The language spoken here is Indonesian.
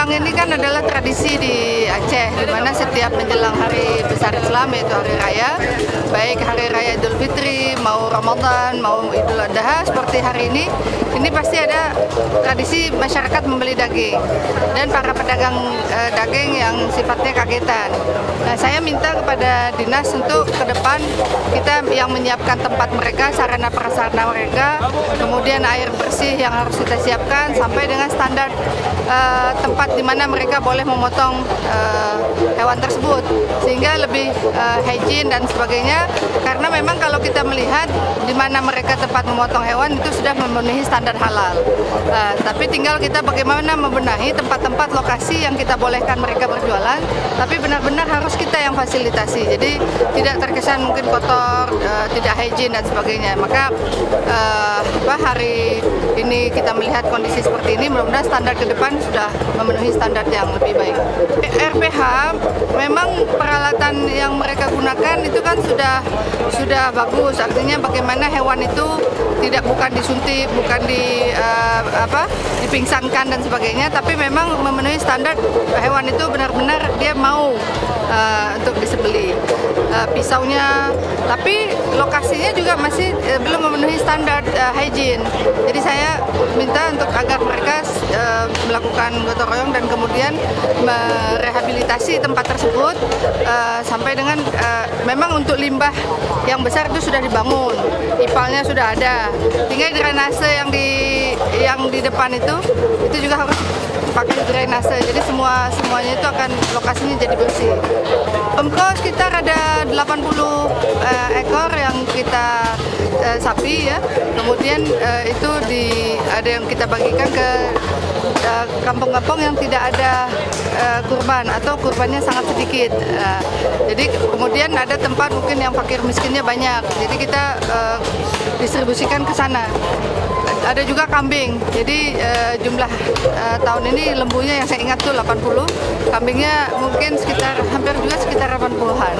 Kurban ini kan adalah tradisi di Aceh, di mana setiap menjelang hari besar Islam, yaitu hari raya, baik hari raya Idul Fitri, mau Ramadan, mau Idul Adha, seperti hari ini pasti ada tradisi masyarakat membeli daging dan para pedagang daging yang sifatnya kagetan. Nah, saya minta kepada dinas untuk ke depan kita yang menyiapkan tempat mereka, sarana prasarana mereka, kemudian air bersih yang harus kita siapkan sampai dengan standar tempat di mana mereka boleh memotong hewan tersebut sehingga lebih hygiene dan sebagainya, karena memang kalau kita melihat di mana mereka tempat memotong hewan itu sudah memenuhi standar halal. Tapi tinggal kita bagaimana membenahi tempat-tempat lokasi yang kita bolehkan mereka berjualan, tapi benar-benar harus kita yang fasilitasi, jadi tidak terkesan mungkin kotor, tidak hygiene dan sebagainya. Maka hari ini kita melihat kondisi seperti ini, mudah-mudahan standar ke depan sudah memenuhi standar yang lebih baik. RPH memang peralatan yang mereka gunakan itu kan sudah bagus, artinya bagaimana hewan itu bukan disuntik, bukan dipingsankan dan sebagainya, tapi memang memenuhi standar hewan itu benar-benar dia mau untuk disembelih. Pisaunya, tapi lokasinya juga masih belum memenuhi standar hygiene. Jadi saya minta untuk agar mereka melakukan gotong royong dan kemudian merehabilitasi tempat tersebut sampai dengan memang untuk limbah yang besar itu sudah dibangun, ipalnya sudah ada, tinggal drainase yang di depan itu juga harus pakai drainase, jadi semuanya itu akan lokasinya jadi bersih. Pemko sekitar ada 80 ekor yang kita sapi ya, kemudian itu ada yang kita bagikan ke kampung-kampung yang tidak ada kurban atau kurbannya sangat sedikit. Jadi kemudian ada tempat mungkin yang fakir miskinnya banyak, jadi kita distribusikan ke sana. Ada juga kambing, jadi jumlah tahun ini lembunya yang saya ingat tuh 80, kambingnya mungkin hampir juga sekitar 80-an.